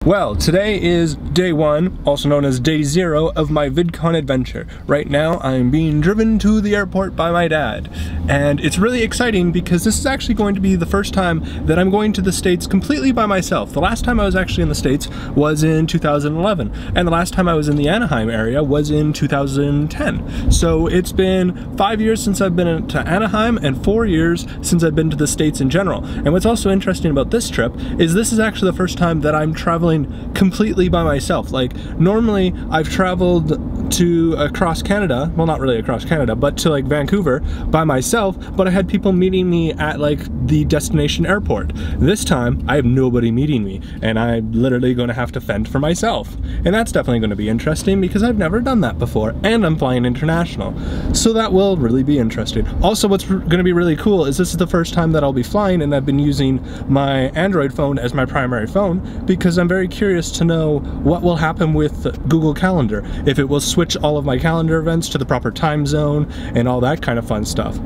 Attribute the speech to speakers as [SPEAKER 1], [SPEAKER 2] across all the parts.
[SPEAKER 1] Well, today is day 1, also known as day 0 of my VidCon adventure. Right now, I'm being driven to the airport by my dad. And it's really exciting because this is actually going to be the first time that I'm going to the States completely by myself. The last time I was actually in the States was in 2011, and the last time I was in the Anaheim area was in 2010. So it's been 5 years since I've been to Anaheim and 4 years since I've been to the States in general. And what's also interesting about this trip is this is actually the first time that I'm traveling completely by myself. Like, normally I've traveled to across Canada, well, not really across Canada, but to like Vancouver by myself, but I had people meeting me at like the destination airport. This time I have nobody meeting me, and I'm literally going to have to fend for myself. And that's definitely going to be interesting because I've never done that before, and I'm flying international. So that will really be interesting. Also, what's going to be really cool is this is the first time that I'll be flying, and I've been using my Android phone as my primary phone because I'm very curious to know what will happen with Google Calendar, if it will switch all of my calendar events to the proper time zone and all that kind of fun stuff.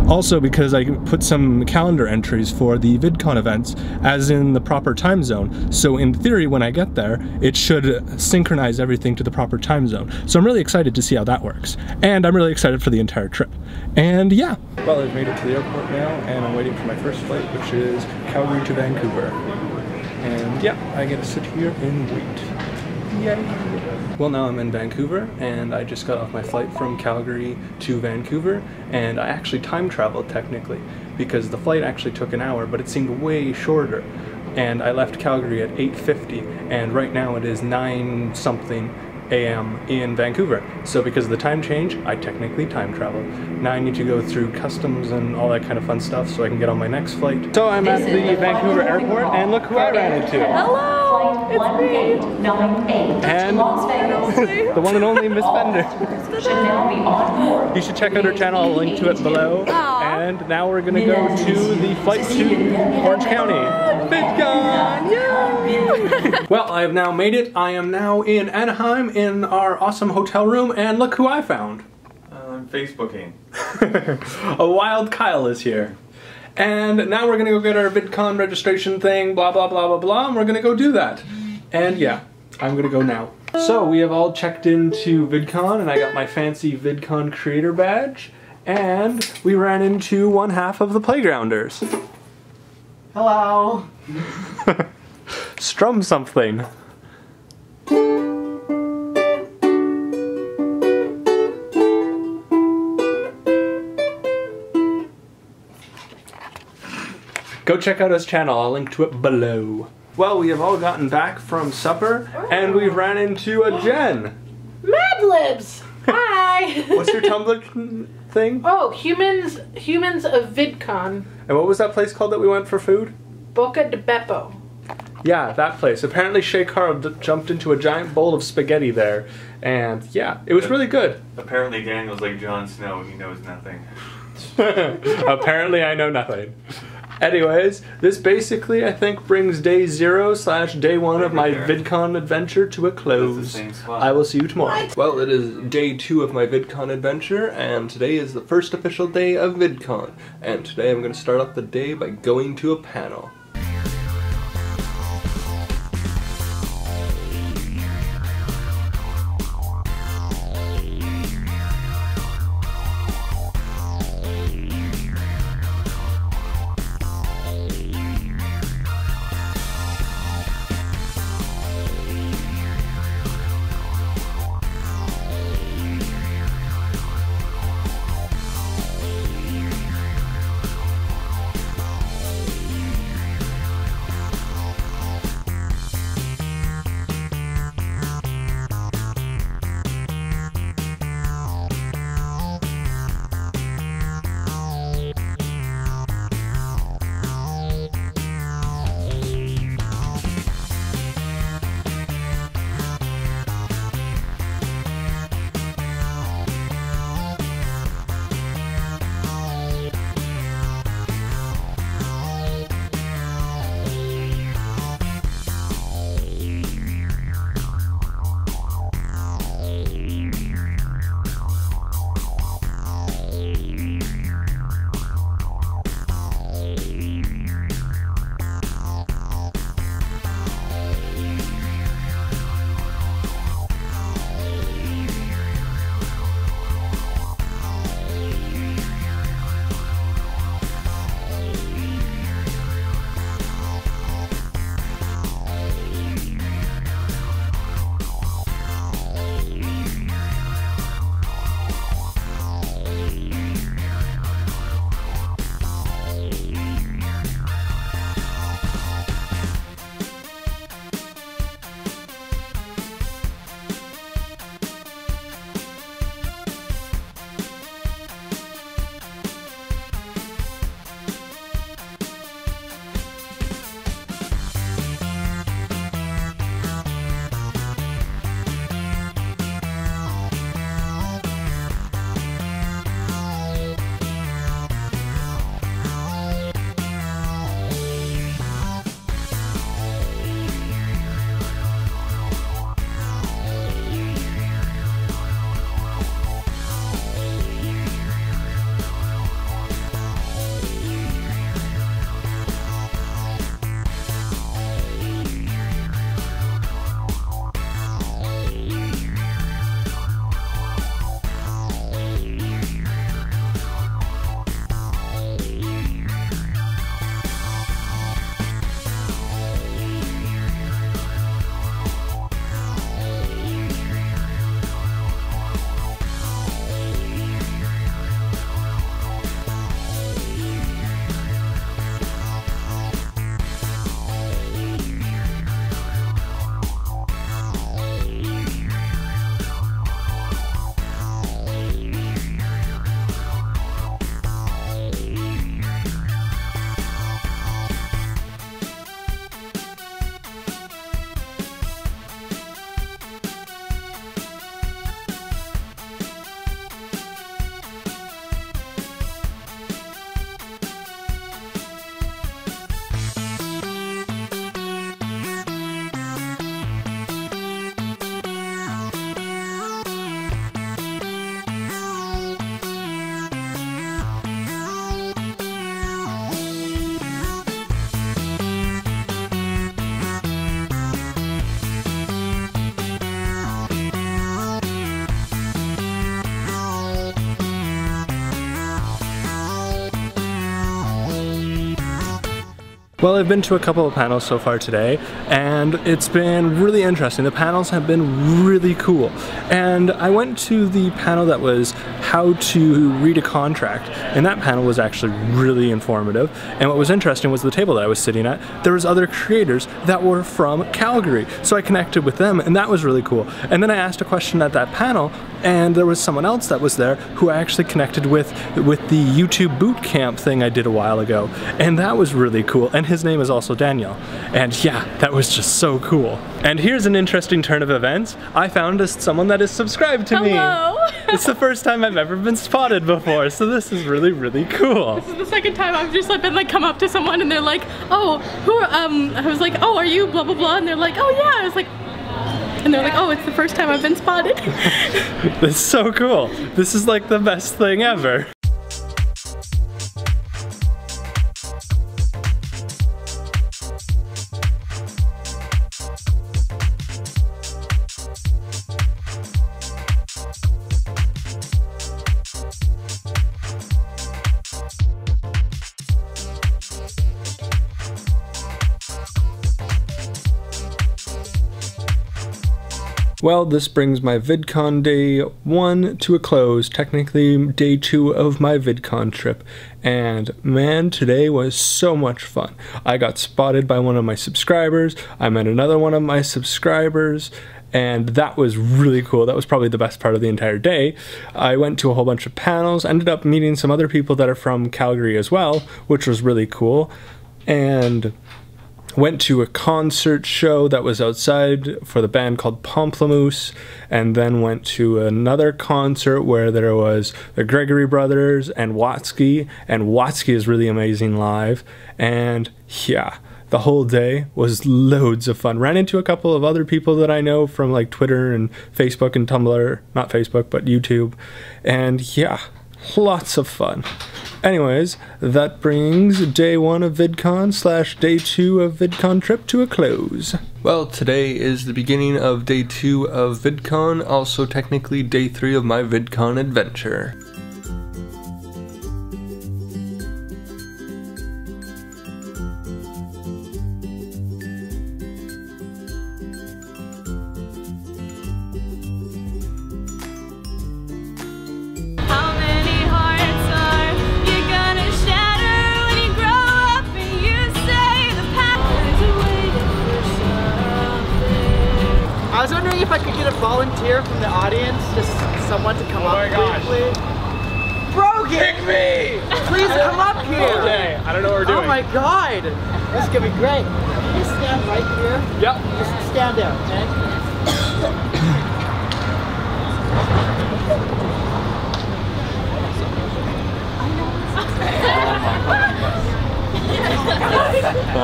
[SPEAKER 1] Also, because I put some calendar entries for the VidCon events as in the proper time zone, so in theory when I get there it should synchronize everything to the proper time zone. So I'm really excited to see how that works, and I'm really excited for the entire trip. And yeah. Well, I've made it to the airport now, and I'm waiting for my first flight, which is Calgary to Vancouver. And yeah, I get to sit here and wait. Yay! Well, now I'm in Vancouver, and I just got off my flight from Calgary to Vancouver, and I actually time traveled technically, because the flight actually took an hour, but it seemed way shorter. And I left Calgary at 8:50, and right now it is 9-something a.m. in Vancouver. So because of the time change, I technically time traveled. Now I need to go through customs and all that kind of fun stuff so I can get on my next flight. So I'm at the Vancouver airport, and look who I ran into.
[SPEAKER 2] Hello! It's me!
[SPEAKER 1] And the one and only Miss Bender. You should check out her channel, I'll link to it below.
[SPEAKER 2] Aww.
[SPEAKER 1] And now we're gonna go to the flight to Orange County. VidCon! Yay! Well, I have now made it. I am now in Anaheim in our awesome hotel room, and look who I found.
[SPEAKER 3] I'm Facebooking.
[SPEAKER 1] A wild Kyle is here. And now we're gonna go get our VidCon registration thing, blah blah blah blah blah, and we're gonna go do that. And yeah, I'm gonna go now. So we have all checked into VidCon, and I got my fancy VidCon creator badge, and we ran into one half of the Playgrounders.
[SPEAKER 3] Hello!
[SPEAKER 1] Strum something. Go check out his channel, I'll link to it below. Well, we have all gotten back from supper, and we've ran into a Jen.
[SPEAKER 2] Mad Libs! Hi!
[SPEAKER 1] What's your Tumblr thing?
[SPEAKER 2] Oh, Humans of VidCon.
[SPEAKER 1] And what was that place called that we went for food?
[SPEAKER 2] Boca de Beppo.
[SPEAKER 1] Yeah, that place. Apparently Shay Carl jumped into a giant bowl of spaghetti there, and yeah, it was really good.
[SPEAKER 3] Apparently Daniel's like Jon Snow, he knows nothing.
[SPEAKER 1] Apparently I know nothing. Anyways, this basically, I think, brings day 0/day 1 of my VidCon adventure to a close.
[SPEAKER 3] That's the same spot.
[SPEAKER 1] I will see you tomorrow. Well, it is day 2 of my VidCon adventure, and today is the first official day of VidCon. And today I'm going to start off the day by going to a panel. Well, I've been to a couple of panels so far today, and it's been really interesting. The panels have been really cool. And I went to the panel that was how to read a contract, and that panel was actually really informative. And what was interesting was the table that I was sitting at, there was other creators that were from Calgary. So I connected with them, and that was really cool. And then I asked a question at that panel, and there was someone else that was there who I actually connected with the YouTube boot camp thing I did a while ago. And that was really cool. And his name is also Daniel. And yeah, that was just so cool. And here's an interesting turn of events. I found someone that is subscribed to me. It's the first time I've ever been spotted before, so this is really, really cool.
[SPEAKER 4] This is the second time I've just been like come up to someone and they're like, oh, who are, I was like, oh, are you blah blah blah, and they're like, oh yeah, I was like, and they're like, oh, it's the first time I've been spotted.
[SPEAKER 1] That's so cool. This is like the best thing ever. Well, this brings my VidCon day 1 to a close, technically day 2 of my VidCon trip. And man, today was so much fun. I got spotted by one of my subscribers, I met another one of my subscribers, and that was really cool. That was probably the best part of the entire day. I went to a whole bunch of panels, ended up meeting some other people that are from Calgary as well, which was really cool. And went to a concert show that was outside for the band called Pomplamoose, and then went to another concert where there was the Gregory Brothers and Watsky is really amazing live. And yeah, the whole day was loads of fun. Ran into a couple of other people that I know from like Twitter and Facebook and Tumblr, not Facebook, but YouTube. And yeah, lots of fun. Anyways, that brings day 1 of VidCon / day 2 of VidCon trip to a close. Well, today is the beginning of day 2 of VidCon, also technically day 3 of my VidCon adventure.
[SPEAKER 5] I was wondering if I could get a volunteer from the audience, just someone to come up briefly. Brogan! Pick me! Please come up here!
[SPEAKER 1] Okay, I don't know what we're doing.
[SPEAKER 5] Oh my god! This is gonna be great. Just stand right here.
[SPEAKER 1] Yep.
[SPEAKER 5] Just stand there, okay?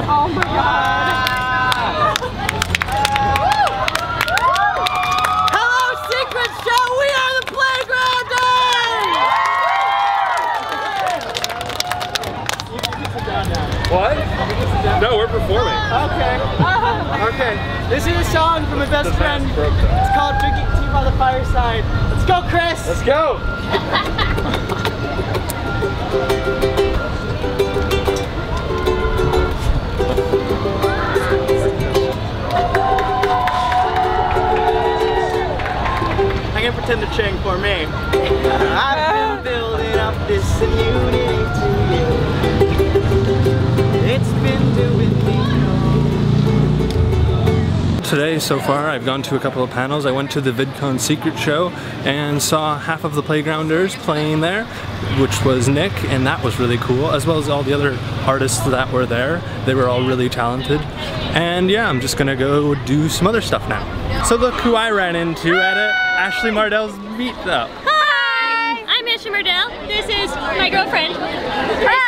[SPEAKER 4] Oh my god.
[SPEAKER 5] We are the Playgrounders!
[SPEAKER 1] What? No, we're performing.
[SPEAKER 5] Okay. Okay. This is a song from my best friend. It's called Drinking Tea by the Fireside. Let's go, Chris!
[SPEAKER 1] Let's go!
[SPEAKER 5] Pretend to ching for me. I've been building up this immunity to you. It's been doing me.
[SPEAKER 1] Today, so far, I've gone to a couple of panels. I went to the VidCon Secret Show and saw half of the Playgrounders playing there, which was Nick, and that was really cool, as well as all the other artists that were there. They were all really talented. And yeah, I'm just gonna go do some other stuff now. So look who I ran into at Ashley Mardell's meetup.
[SPEAKER 6] Hi! I'm Ashley Mardell. This is my girlfriend. Hi!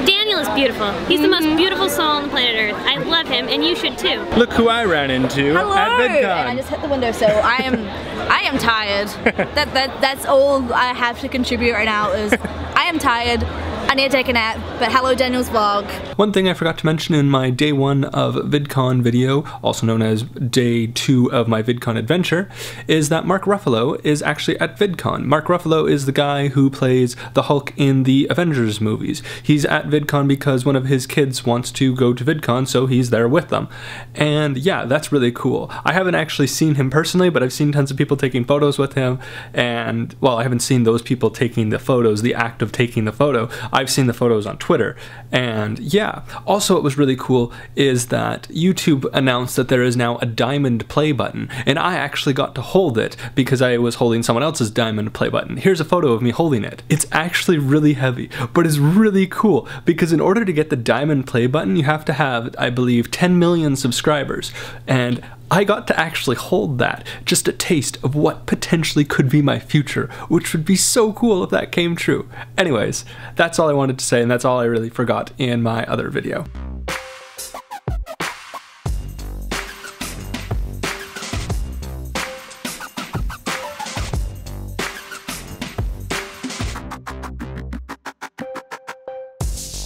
[SPEAKER 6] Daniel is beautiful. He's the most beautiful soul on the planet Earth. I love him, and you should too.
[SPEAKER 1] Look who I ran into at VidCon.
[SPEAKER 7] And I just hit the window, so I am tired. That's all I have to contribute right now is I am tired. I need to take a nap, but hello Daniel's vlog.
[SPEAKER 1] One thing I forgot to mention in my day 1 of VidCon video, also known as day 2 of my VidCon adventure, is that Mark Ruffalo is actually at VidCon. Mark Ruffalo is the guy who plays the Hulk in the Avengers movies. He's at VidCon because one of his kids wants to go to VidCon, so he's there with them. And yeah, that's really cool. I haven't actually seen him personally, but I've seen tons of people taking photos with him, and, well, I haven't seen those people taking the photos, the act of taking the photo. I've seen the photos on Twitter, and yeah. Also, what was really cool is that YouTube announced that there is now a diamond play button, and I actually got to hold it because I was holding someone else's diamond play button. Here's a photo of me holding it. It's actually really heavy, but it's really cool because in order to get the diamond play button, you have to have, I believe, 10 million subscribers, and I got to actually hold that, just a taste of what potentially could be my future, which would be so cool if that came true. Anyways, that's all I wanted to say, and that's all I really forgot in my other video.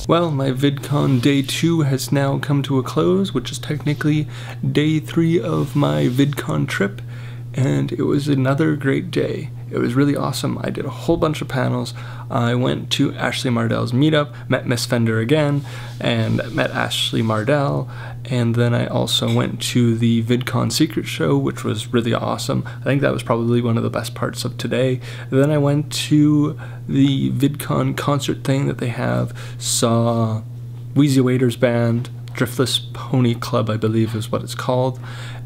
[SPEAKER 1] Well, my VidCon day 2 has now come to a close, which is technically day 3 of my VidCon trip, and it was another great day. It was really awesome. I did a whole bunch of panels. I went to Ashley Mardell's meetup, met Miss Fender again, and met Ashley Mardell, and then I also went to the VidCon Secret Show, which was really awesome. I think that was probably one of the best parts of today. And then I went to the VidCon concert thing that they have, saw Wheezy Waiter's band, Driftless Pony Club, I believe is what it's called.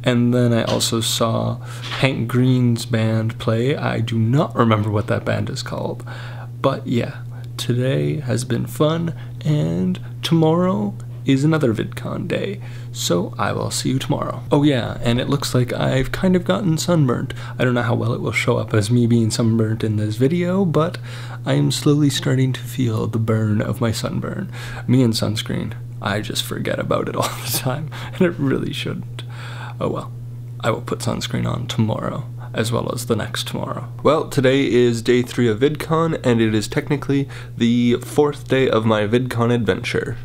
[SPEAKER 1] And then I also saw Hank Green's band play. I do not remember what that band is called. But yeah, today has been fun, and tomorrow is another VidCon day. So I will see you tomorrow. Oh yeah, and it looks like I've kind of gotten sunburnt. I don't know how well it will show up as me being sunburnt in this video, but I am slowly starting to feel the burn of my sunburn. Me and sunscreen, I just forget about it all the time, and it really shouldn't. Oh well, I will put sunscreen on tomorrow, as well as the next tomorrow. Well, today is day 3 of VidCon, and it is technically the 4th day of my VidCon adventure.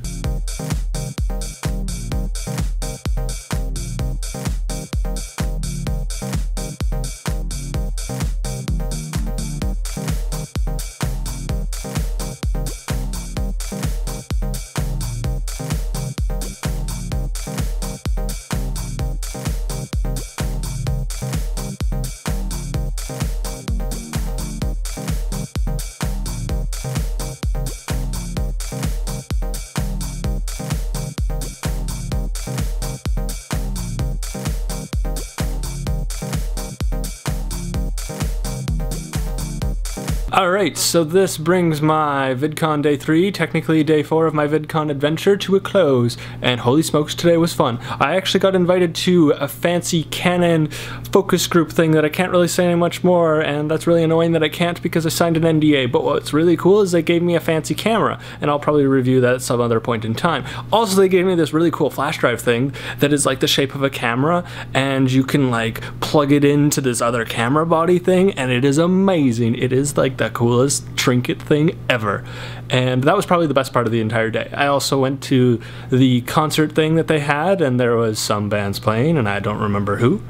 [SPEAKER 1] Alright, so this brings my VidCon day 3, technically day 4 of my VidCon adventure, to a close, and holy smokes, today was fun. I actually got invited to a fancy Canon focus group thing that I can't really say much more, and that's really annoying that I can't because I signed an NDA, but what's really cool is they gave me a fancy camera, and I'll probably review that at some other point in time. Also, they gave me this really cool flash drive thing that is like the shape of a camera, and you can like plug it into this other camera body thing, and it is amazing. It is like the coolest trinket thing ever, and that was probably the best part of the entire day. I also went to the concert thing that they had, and there was some bands playing, and I don't remember who.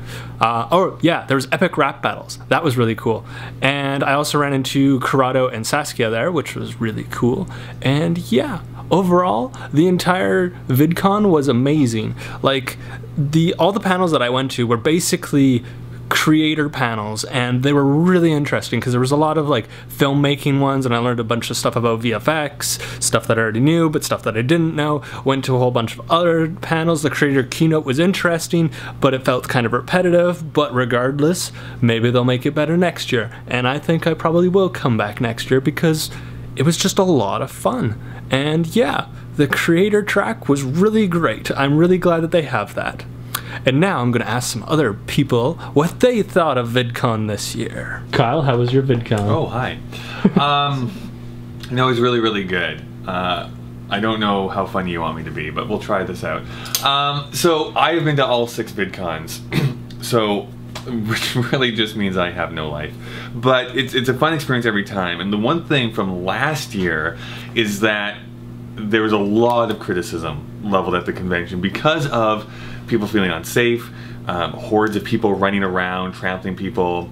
[SPEAKER 1] Oh yeah, there was Epic Rap Battles. That was really cool. And I also ran into Corrado and Saskia there, which was really cool. And yeah, overall, the entire VidCon was amazing. Like, all the panels that I went to were basically creator panels, and they were really interesting because there was a lot of like filmmaking ones, and I learned a bunch of stuff about VFX, stuff that I already knew, but stuff that I didn't know. Went to a whole bunch of other panels. The creator keynote was interesting, but it felt kind of repetitive, but regardless, maybe they'll make it better next year, and I think I probably will come back next year because it was just a lot of fun. And yeah, the creator track was really great. I'm really glad that they have that. And now I'm going to ask some other people what they thought of VidCon this year. Kyle, how was your VidCon?
[SPEAKER 3] Oh, hi. No, it was really, really good. I don't know how funny you want me to be, but we'll try this out. So I have been to all 6 VidCons. So which really just means I have no life. But it's a fun experience every time. And the one thing from last year is that there was a lot of criticism leveled at the convention because of people feeling unsafe, hordes of people running around, trampling people,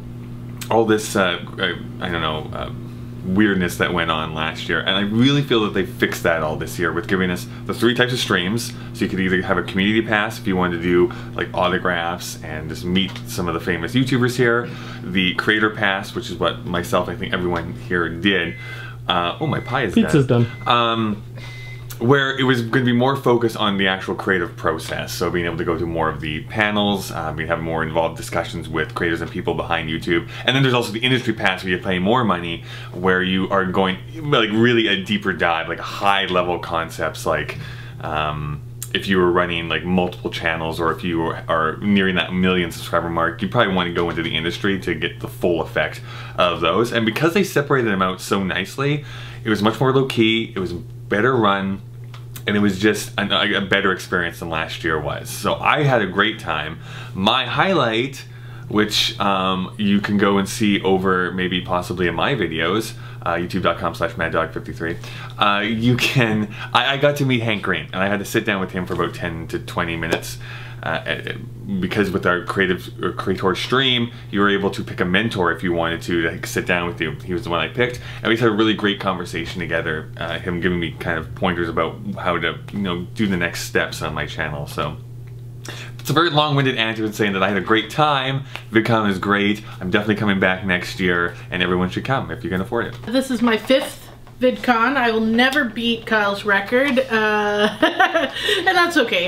[SPEAKER 3] all this, I don't know, weirdness that went on last year. And I really feel that they fixed that all this year with giving us the 3 types of streams. So you could either have a community pass if you wanted to do like autographs and just meet some of the famous YouTubers here. The creator pass, which is what myself, I think everyone here did. Oh, my pie is
[SPEAKER 1] Pizza's done.
[SPEAKER 3] Where it was going to be more focused on the actual creative process. So being able to go to more of the panels, we have more involved discussions with creators and people behind YouTube. And then there's also the industry pass where you pay more money, where you are going like really a deeper dive, like high level concepts, like if you were running like multiple channels, or if you are nearing that 1 million subscriber mark, you probably want to go into the industry to get the full effect of those. And because they separated them out so nicely, it was much more low key, it was better run, and it was just a better experience than last year was. So I had a great time. My highlight, which you can go and see over maybe possibly in my videos, youtube.com/maddog53, I got to meet Hank Green, and I had to sit down with him for about 10 to 20 minutes. Because with our creator stream, you were able to pick a mentor if you wanted to like, sit down with you. He was the one I picked, and we had a really great conversation together. Him giving me kind of pointers about how to, do the next steps on my channel. So it's a very long-winded answer in saying that I had a great time. VidCon is great. I'm definitely coming back next year, and everyone should come if you can afford it.
[SPEAKER 2] This is my 5th VidCon. I will never beat Kyle's record, and that's okay.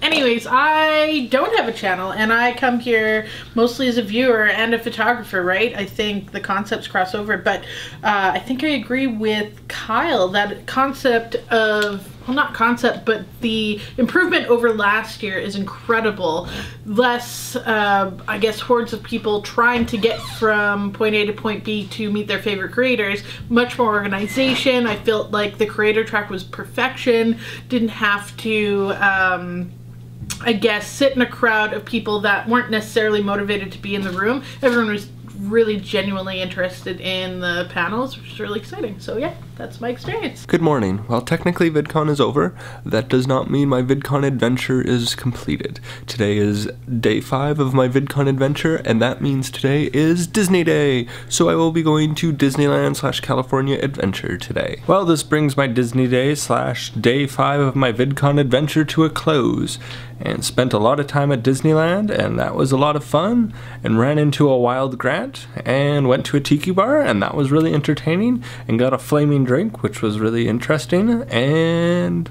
[SPEAKER 2] Anyways, I don't have a channel, and I come here mostly as a viewer and a photographer, right? I think the concepts cross over, but I think I agree with Kyle that concept of, well, not concept, but the improvement over last year is incredible. Less, I guess, hordes of people trying to get from point A to point B to meet their favorite creators. Much more organization. I felt like the creator track was perfection. Didn't have to, I guess, sit in a crowd of people that weren't necessarily motivated to be in the room. Everyone was really genuinely interested in the panels, which is really exciting. So yeah, that's my experience.
[SPEAKER 1] Good morning. Well, technically VidCon is over. That does not mean my VidCon adventure is completed. Today is day 5 of my VidCon adventure, and that means today is Disney Day. So I will be going to Disneyland / California Adventure today. Well, this brings my Disney Day / day 5 of my VidCon adventure to a close. And spent a lot of time at Disneyland, and that was a lot of fun, and ran into a wild Grant, and went to a tiki bar, and that was really entertaining, and got a flaming drink, which was really interesting, and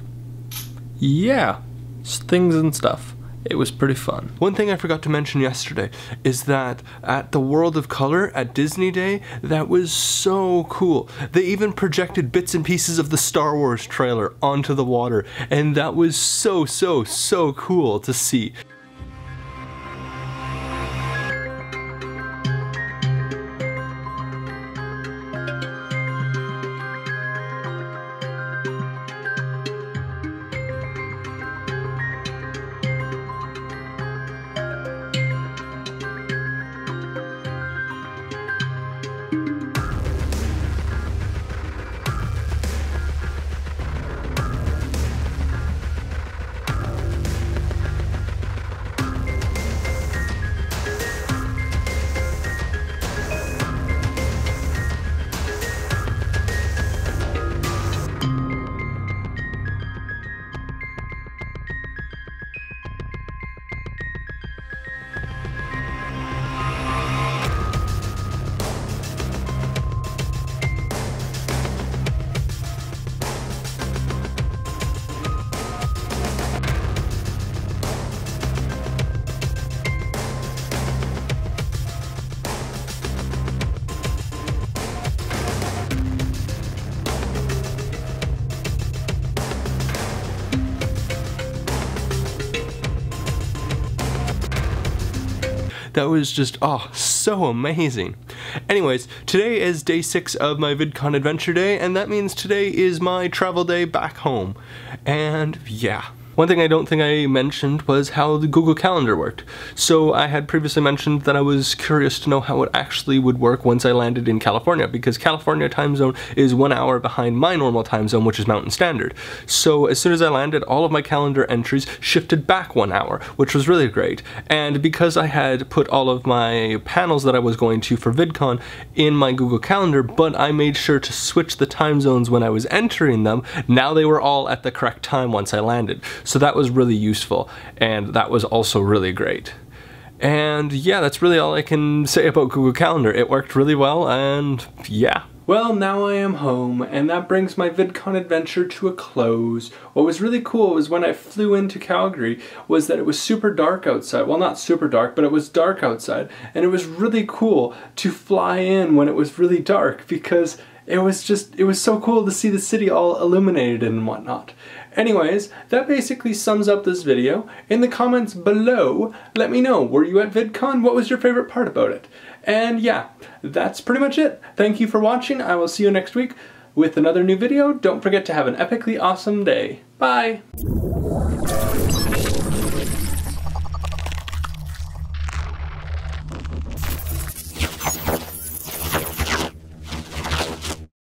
[SPEAKER 1] yeah, things and stuff. It was pretty fun. One thing I forgot to mention yesterday is that at the World of Color at Disney Day, that was so cool. They even projected bits and pieces of the Star Wars trailer onto the water, and that was so cool to see. That was just, oh, so amazing. Anyways, today is day 6 of my VidCon adventure day, and that means today is my travel day back home. And yeah, One thing I don't think I mentioned was how the Google Calendar worked. So I had previously mentioned that I was curious to know how it actually would work once I landed in California, because California time zone is 1 hour behind my normal time zone, which is Mountain Standard. So as soon as I landed, all of my calendar entries shifted back 1 hour, which was really great. And because I had put all of my panels that I was going to for VidCon in my Google Calendar, but I made sure to switch the time zones when I was entering them, now they were all at the correct time once I landed. So that was really useful, and that was also really great. And yeah, that's really all I can say about Google Calendar. It worked really well, and yeah. Well, now I am home, and that brings my VidCon adventure to a close. What was really cool was when I flew into Calgary was that it was super dark outside. Well, not super dark, but it was dark outside, and it was really cool to fly in when it was really dark, because it was so cool to see the city all illuminated and whatnot. Anyways, that basically sums up this video. In the comments below, let me know, were you at VidCon? What was your favorite part about it? And yeah, that's pretty much it. Thank you for watching. I will see you next week with another new video. Don't forget to have an epically awesome day. Bye!